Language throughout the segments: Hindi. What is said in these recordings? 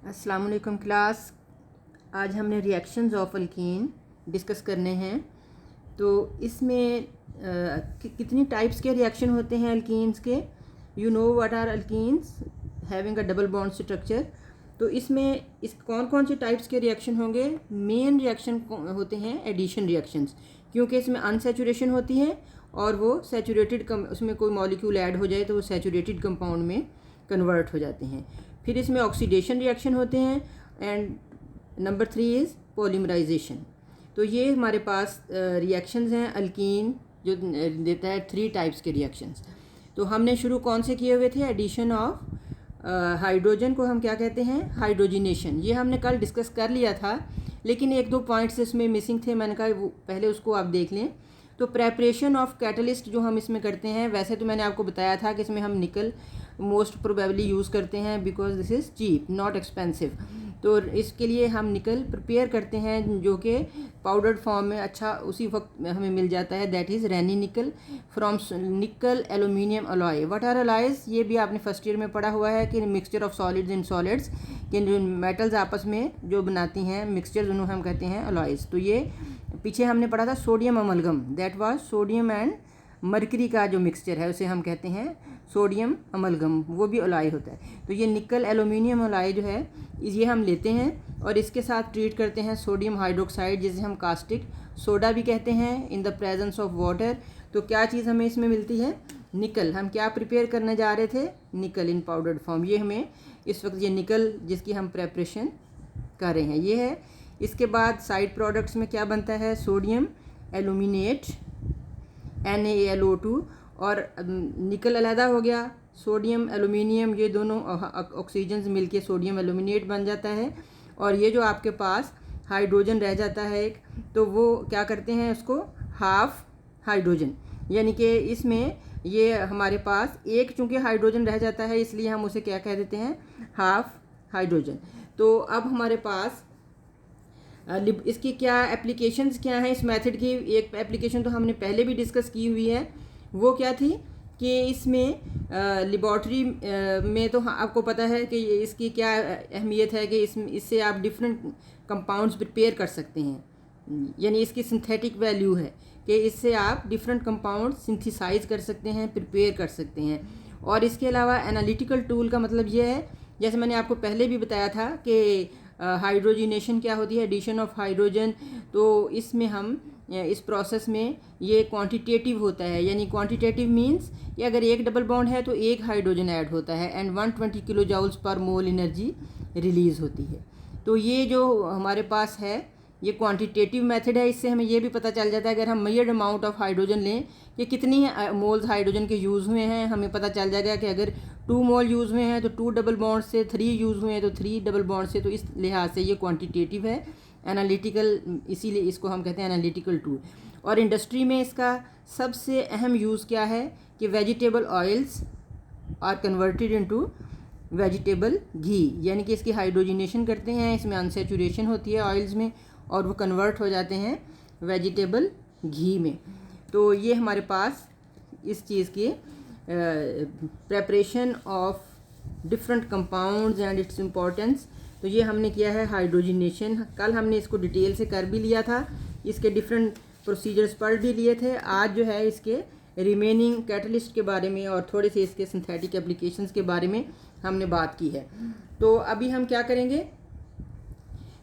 अस्सलाम वालेकुम क्लास। आज हमने रिएक्शंस ऑफ अल्कीन डिस्कस करने हैं। तो इसमें कितनी टाइप्स के रिएक्शन होते हैं अल्कीन्स के। You know what are alkenes having a double bond structure. तो इसमें कौन कौन से टाइप्स के रिएक्शन होंगे। मेन रिएक्शन होते हैं एडिशन रिएक्शंस, क्योंकि इसमें अनसैचुरेशन होती है और वो सैचुरेटेड उसमें कोई मॉलिक्यूल ऐड हो जाए तो वो सैचुरेटेड कंपाउंड में कन्वर्ट हो जाते हैं। फिर इसमें ऑक्सीडेशन रिएक्शन होते हैं एंड नंबर 3 इज़ पॉलीमराइजेशन। तो ये हमारे पास रिएक्शंस हैं अल्कीन जो देता है 3 टाइप्स के रिएक्शंस। तो हमने शुरू कौन से किए हुए थे। एडिशन ऑफ हाइड्रोजन को हम क्या कहते हैं, हाइड्रोजिनेशन। ये हमने कल डिस्कस कर लिया था, लेकिन एक दो पॉइंट्स इसमें मिसिंग थे। मैंने कहा वो पहले उसको आप देख लें। तो प्रेपरेशन ऑफ कैटलिस्ट जो हम इसमें करते हैं, वैसे तो मैंने आपको बताया था कि इसमें हम निकल मोस्ट प्रोबेबली यूज़ करते हैं because this is cheap not expensive. तो इसके लिए हम निकल प्रिपेयर करते हैं जो कि पाउडर्ड फॉर्म में अच्छा उसी वक्त हमें मिल जाता है। That is rainy nickel from nickel aluminium alloy. What are alloys, ये भी आपने फर्स्ट ईयर में पढ़ा हुआ है कि mixture of solids in solids, कि जो मेटल्स आपस में जो बनाती हैं मिक्सचर, उन्हें हम कहते हैं अलॉयज। तो ये पीछे हमने पढ़ा था sodium amalgam, that was sodium and mercury का जो मिक्सचर है उसे हम कहते हैं सोडियम अमलगम, वो भी अलॉय होता है। तो ये निकल एलुमिनियम अलॉय जो है ये हम लेते हैं और इसके साथ ट्रीट करते हैं सोडियम हाइड्रोक्साइड, जिसे हम कास्टिक सोडा भी कहते हैं, in the presence of water. तो क्या चीज़ हमें इसमें मिलती है, निकल। हम क्या प्रिपेयर करने जा रहे थे, निकल इन पाउडर्ड फॉर्म। ये हमें इस वक्त ये निकल जिसकी हम प्रेपरेशन कर रहे हैं ये है। इसके बाद साइड प्रोडक्ट्स में क्या बनता है, सोडियम एलुमिनेट NaLO2 और निकल अलहदा हो गया, सोडियम एलुमिनियम, ये दोनों ऑक्सीजन्स मिलके सोडियम एलुमिनेट बन जाता है। और ये जो आपके पास हाइड्रोजन रह जाता है एक, तो वो क्या करते हैं उसको हाफ हाइड्रोजन, यानी कि इसमें ये हमारे पास एक चूँकि हाइड्रोजन रह जाता है इसलिए हम उसे क्या कह देते हैं, हाफ हाइड्रोजन। तो अब हमारे पास इसकी क्या एप्लीकेशंस क्या हैं इस मेथड की। एक एप्लीकेशन तो हमने पहले भी डिस्कस की हुई है, वो क्या थी कि इसमें लेबॉर्ट्री में तो आपको पता है कि इसकी क्या अहमियत है कि इससे आप डिफरेंट कंपाउंड्स प्रिपेयर कर सकते हैं, यानी इसकी सिंथेटिक वैल्यू है कि इससे आप डिफरेंट कंपाउंड सिंथेसाइज कर सकते हैं, प्रिपेयर कर सकते हैं। और इसके अलावा एनालिटिकल टूल का मतलब ये है, जैसे मैंने आपको पहले भी बताया था कि हाइड्रोजिनेशन क्या होती है, एडिशन ऑफ हाइड्रोजन। तो इसमें हम इस प्रोसेस में ये क्वांटिटेटिव होता है, यानी क्वांटिटेटिव मींस कि अगर एक डबल बॉन्ड है तो एक हाइड्रोजन ऐड होता है एंड 120 किलो जाउल्स पर मोल एनर्जी रिलीज़ होती है। तो ये जो हमारे पास है ये क्वांटिटेटिव मेथड है। इससे हमें ये भी पता चल जाता है अगर हम मेजर्ड अमाउंट ऑफ हाइड्रोजन लें कि कितनी मोल्स हाइड्रोजन के यूज़ हुए हैं, हमें पता चल जाएगा कि अगर 2 मोल यूज़ हुए हैं तो 2 डबल बॉन्ड से, 3 यूज़ हुए हैं तो 3 डबल बॉन्ड से। तो इस लिहाज से ये क्वांटिटेटिव है, एनालिटिकल, इसीलिए इसको हम कहते हैं एनालिटिकल टूल। और इंडस्ट्री में इसका सबसे अहम यूज़ क्या है कि vegetable oils are converted into vegetable ghee, यानी कि इसकी हाइड्रोजिनेशन करते हैं, इसमें अनसेचुरेशन होती है ऑयल्स में और वो कन्वर्ट हो जाते हैं वेजिटेबल घी में। तो ये हमारे पास इस चीज़ की preparation of different compounds and its importance. तो ये हमने किया है हाइड्रोजिनेशन। कल हमने इसको डिटेल से कर भी लिया था, इसके डिफरेंट प्रोसीजर्स पढ़ भी लिए थे। आज जो है इसके रिमेनिंग कैटलिस्ट के बारे में और थोड़े से इसके सिंथेटिक एप्लीकेशंस के बारे में हमने बात की है। तो अभी हम क्या करेंगे,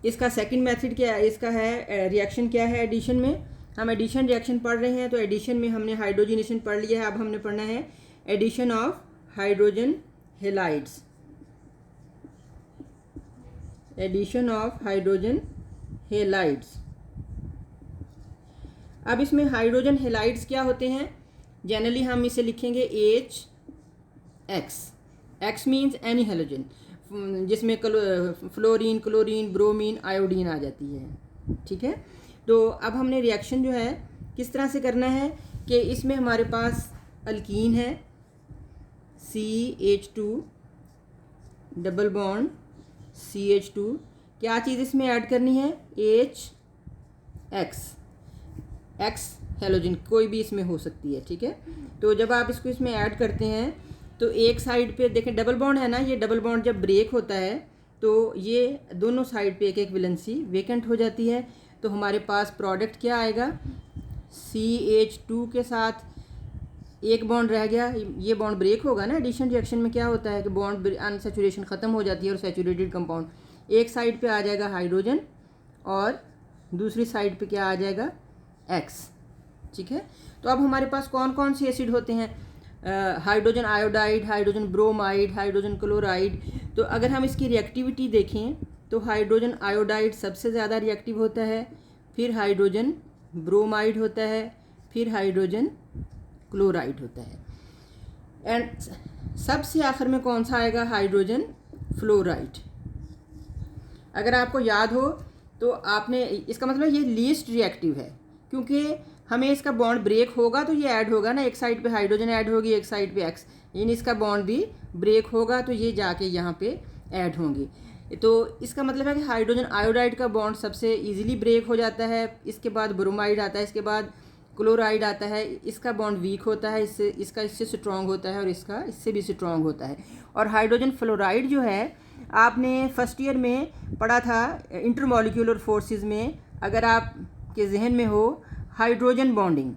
इसका सेकंड मेथड क्या है, इसका है रिएक्शन क्या है एडिशन में। हम एडिशन रिएक्शन पढ़ रहे हैं, तो एडिशन में हमने हाइड्रोजिनेशन पढ़ लिया है। अब हमने पढ़ना है addition of hydrogen halides, addition of hydrogen halides. अब इसमें हाइड्रोजन हेलाइड्स क्या होते हैं, जनरली हम इसे लिखेंगे HX। X means any halogen, जिसमें फ्लोरीन, क्लोरीन, ब्रोमीन, आयोडीन आ जाती है, ठीक है। तो अब हमने रिएक्शन जो है किस तरह से करना है कि इसमें हमारे पास अल्कीन है CH2 डबल बॉन्ड CH2, क्या चीज़ इसमें ऐड करनी है, X हेलोजन कोई भी इसमें हो सकती है, ठीक है। तो जब आप इसको इसमें ऐड करते हैं तो एक साइड पे देखें डबल बॉन्ड है ना, ये डबल बॉन्ड जब ब्रेक होता है तो ये दोनों साइड पे एक एक वैलेंसी वेकेंट हो जाती है। तो हमारे पास प्रोडक्ट क्या आएगा, CH2 के साथ एक बॉन्ड रह गया, ये बॉन्ड ब्रेक होगा ना। एडिशन रिएक्शन में क्या होता है कि बॉन्ड अनसैचुरेशन ख़त्म हो जाती है और सैचुरेटेड कंपाउंड एक साइड पे आ जाएगा हाइड्रोजन और दूसरी साइड पे क्या आ जाएगा, X। ठीक है, तो अब हमारे पास कौन कौन से एसिड होते हैं, hydrogen iodide, hydrogen bromide, hydrogen chloride. तो अगर हम इसकी रिएक्टिविटी देखें तो हाइड्रोजन आयोडाइड सबसे ज़्यादा रिएक्टिव होता है, फिर हाइड्रोजन ब्रोमाइड होता है, फिर हाइड्रोजन क्लोराइड होता है, एंड सबसे आखिर में कौन सा आएगा, हाइड्रोजन फ्लोराइड। अगर आपको याद हो तो आपने, इसका मतलब ये लीस्ट रिएक्टिव है, क्योंकि हमें इसका बॉन्ड ब्रेक होगा तो ये ऐड होगा ना, एक साइड पे हाइड्रोजन ऐड होगी, एक साइड पे X, यानी इसका बॉन्ड भी ब्रेक होगा तो ये जाके यहाँ पे ऐड होंगी। तो इसका मतलब है कि हाइड्रोजन आयोडाइड का बॉन्ड सबसे इजीली ब्रेक हो जाता है, इसके बाद ब्रोमाइड आता है, इसके बाद क्लोराइड आता है, इसका बॉन्ड वीक होता है, इससे स्ट्रॉन्ग होता है और इसका इससे भी स्ट्रॉन्ग होता है। और हाइड्रोजन फ्लोराइड जो है आपने फर्स्ट ईयर में पढ़ा था इंटरमॉलिक्यूलर फोर्सेस में, अगर आपके जहन में हो हाइड्रोजन बॉन्डिंग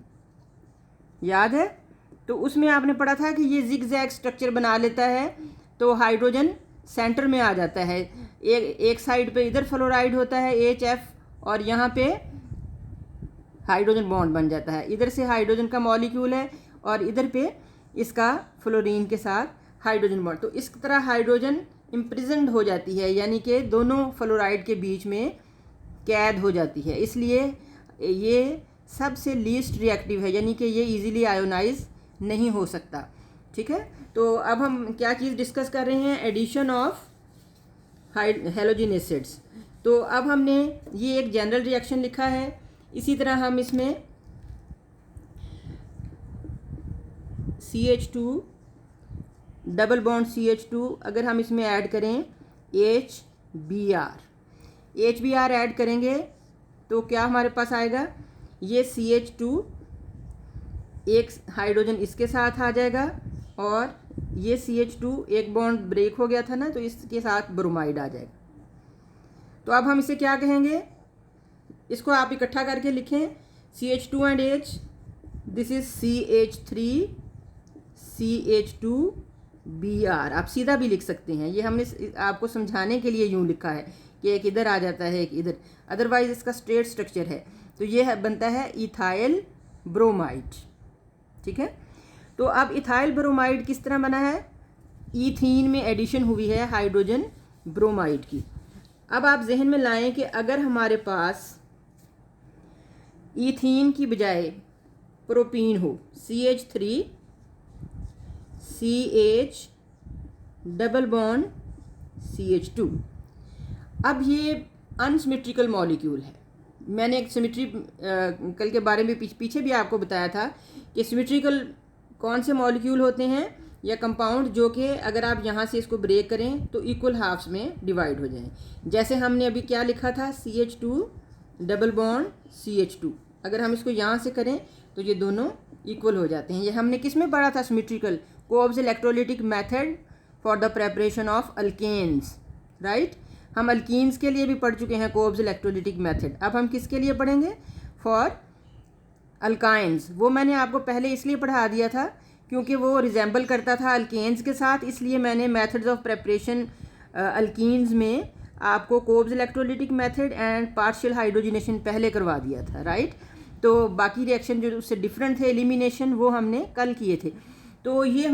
याद है, तो उसमें आपने पढ़ा था कि ये जिगजैग स्ट्रक्चर बना लेता है, तो हाइड्रोजन सेंटर में आ जाता है, एक साइड पे इधर फ्लोराइड होता है HF और यहाँ पे हाइड्रोजन बॉन्ड बन जाता है, इधर से हाइड्रोजन का मॉलिक्यूल है और इधर पे इसका फ्लोरीन के साथ हाइड्रोजन बॉन्ड। तो इस तरह हाइड्रोजन इम्प्रिजन्ड हो जाती है, यानी कि दोनों फ्लोराइड के बीच में कैद हो जाती है, इसलिए ये सबसे लीस्ट रिएक्टिव है, यानी कि ये इजीली आयोनाइज नहीं हो सकता। ठीक है, तो अब हम क्या चीज़ डिस्कस कर रहे हैं, एडिशन ऑफ हैलोजन एसिड्स। तो अब हमने ये एक जनरल रिएक्शन लिखा है, इसी तरह हम इसमें CH2 डबल बॉन्ड CH2 अगर हम इसमें ऐड करें HBr ऐड करेंगे तो क्या हमारे पास आएगा, ये CH2 एक हाइड्रोजन इसके साथ आ जाएगा और ये CH2 एक बॉन्ड ब्रेक हो गया था ना, तो इसके साथ ब्रोमाइड आ जाएगा। तो अब हम इसे क्या कहेंगे, इसको आप इकट्ठा करके लिखें, CH2 and H, this is CH3CH2Br। आप सीधा भी लिख सकते हैं, ये हमने आपको समझाने के लिए यूँ लिखा है कि एक इधर आ जाता है एक इधर, अदरवाइज इसका स्ट्रेट स्ट्रक्चर है। तो ये बनता है इथाइल ब्रोमाइड। ठीक है, तो अब इथाइल ब्रोमाइड किस तरह बना है, ईथीन में एडिशन हुई है हाइड्रोजन ब्रोमाइड की। अब आप जहन में लाएं कि अगर हमारे पास ईथीन की बजाय प्रोपीन हो, CH3CH डबल बॉन्ड CH2, अब ये अनसिमेट्रिकल मॉलिक्यूल है। मैंने एक सिमेट्री कल के बारे में पीछे भी आपको बताया था कि सिमेट्रिकल कौन से मॉलिक्यूल होते हैं या कंपाउंड जो कि अगर आप यहाँ से इसको ब्रेक करें तो इक्वल हाफ्स में डिवाइड हो जाएं। जैसे हमने अभी क्या लिखा था, CH2 डबल बॉन्ड CH2, अगर हम इसको यहाँ से करें तो ये दोनों इक्वल हो जाते हैं। ये हमने किस में पढ़ा था, symmetrical Kolbe's electrolytic method for the preparation of alkenes, right. हम अल्कीन्स के लिए भी पढ़ चुके हैं कोऑप्स इलेक्ट्रोलिटिक मेथड, अब हम किसके लिए पढ़ेंगे, फॉर अल्काइंस। वो मैंने आपको पहले इसलिए पढ़ा दिया था क्योंकि वो रिजेंबल करता था अल्केन्स के साथ, इसलिए मैंने मेथड्स ऑफ प्रेपरेशन अल्कीन्स में आपको Kolbe's electrolytic method and partial hydrogenation पहले करवा दिया था, राइट। तो बाकी रिएक्शन जो उससे डिफरेंट थे, एलिमिनेशन, वो हमने कल किए थे। तो ये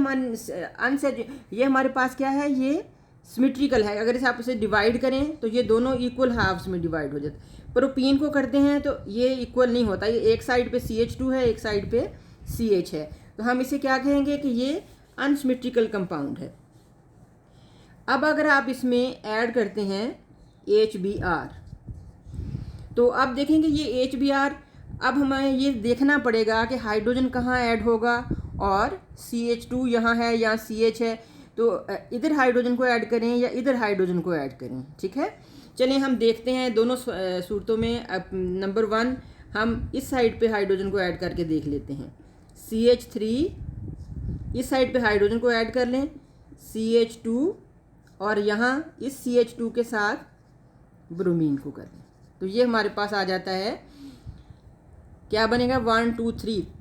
हमारे पास क्या है, ये सिमेट्रिकल है। अगर इसे आप इसे डिवाइड करें तो ये दोनों इक्वल हाफ्स में डिवाइड हो जाते। प्रोपीन को करते हैं तो ये इक्वल नहीं होता, ये एक साइड पे CH2 है, एक साइड पे CH है, तो हम इसे क्या कहेंगे कि ये अनसिमेट्रिकल कंपाउंड है। अब अगर आप इसमें ऐड करते हैं HBr, तो अब देखेंगे ये HBr, अब हमें ये देखना पड़ेगा कि हाइड्रोजन कहाँ ऐड होगा, और CH2 यहाँ है, यहाँ CH है, तो इधर हाइड्रोजन को ऐड करें या इधर हाइड्रोजन को ऐड करें। ठीक है, चलिए हम देखते हैं दोनों सूरतों में। नंबर 1 हम इस साइड पे हाइड्रोजन को ऐड करके देख लेते हैं, CH3, इस साइड पे हाइड्रोजन को ऐड कर लें, CH2 और यहाँ इस CH2 के साथ ब्रोमीन को कर दें, तो ये हमारे पास आ जाता है, क्या बनेगा, 1 2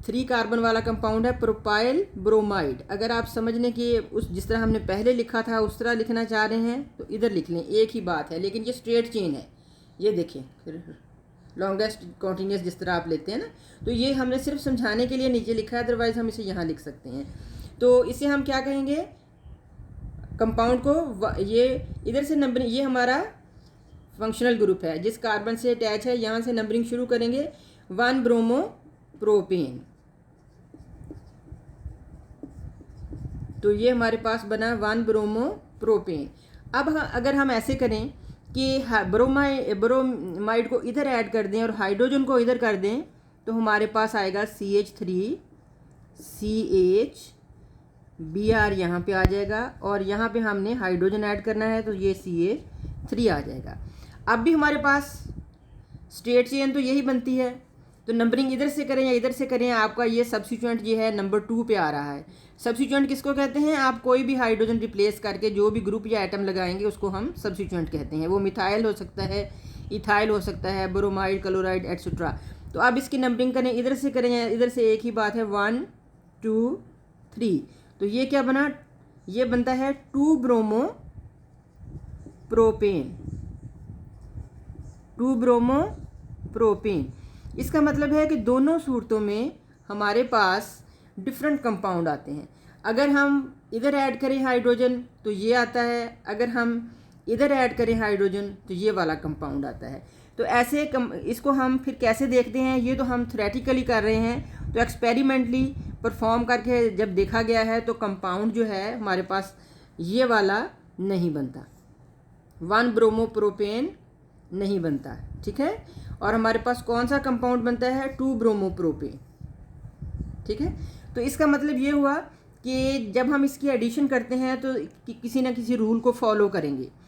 3 कार्बन वाला कंपाउंड है प्रोपाइल ब्रोमाइड। अगर आप समझने की उस जिस तरह हमने पहले लिखा था उस तरह लिखना चाह रहे हैं तो इधर लिख लें, एक ही बात है, लेकिन ये स्ट्रेट चेन है। ये देखें लॉन्गेस्ट कॉन्टीन्यूस जिस तरह आप लेते हैं ना, तो ये हमने सिर्फ समझाने के लिए नीचे लिखा है, अदरवाइज हम इसे यहाँ लिख सकते हैं। तो इसे हम क्या कहेंगे, कंपाउंड को ये इधर से नंबरिंग, ये हमारा फंक्शनल ग्रुप है जिस कार्बन से अटैच है, यहाँ से नंबरिंग शुरू करेंगे 1 ब्रोमो प्रोपेन। तो ये हमारे पास बना 1 ब्रोमो प्रोपेन। अब अगर हम ऐसे करें कि ब्रोमाइड को इधर ऐड कर दें और हाइड्रोजन को इधर कर दें, तो हमारे पास आएगा CH3 CH Br यहाँ पे आ जाएगा, और यहाँ पे हमने हाइड्रोजन ऐड करना है तो ये CH3 आ जाएगा। अब भी हमारे पास स्ट्रेट चेन तो यही बनती है, तो नंबरिंग इधर से करें या इधर से करें, आपका ये सब्स्टिट्यूएंट ये है नंबर 2 पे आ रहा है। सब्स्टिट्यूएंट किसको कहते हैं, आप कोई भी हाइड्रोजन रिप्लेस करके जो भी ग्रुप या एटम लगाएंगे उसको हम सब्स्टिट्यूएंट कहते हैं। वो मिथाइल हो सकता है, इथाइल हो सकता है, ब्रोमाइड, क्लोराइड एट्सेट्रा। तो अब इसकी नंबरिंग करें, इधर से करें या इधर से, एक ही बात है, 1 2 3। तो ये क्या बना, ये बनता है 2 ब्रोमो प्रोपेन, 2 ब्रोमो प्रोपेन। इसका मतलब है कि दोनों सूरतों में हमारे पास डिफरेंट कंपाउंड आते हैं। अगर हम इधर ऐड करें हाइड्रोजन तो ये आता है, अगर हम इधर ऐड करें हाइड्रोजन तो ये वाला कंपाउंड आता है। तो ऐसे इसको हम फिर कैसे देखते हैं, ये तो हम थ्योरेटिकली कर रहे हैं, तो एक्सपेरिमेंटली परफॉर्म करके जब देखा गया है तो कंपाउंड जो है हमारे पास ये वाला नहीं बनता, 1 ब्रोमो प्रोपेन नहीं बनता, ठीक है। और हमारे पास कौन सा कंपाउंड बनता है, 2 ब्रोमो प्रोपेन, ठीक है। तो इसका मतलब ये हुआ कि जब हम इसकी एडिशन करते हैं तो किसी ना किसी रूल को फॉलो करेंगे।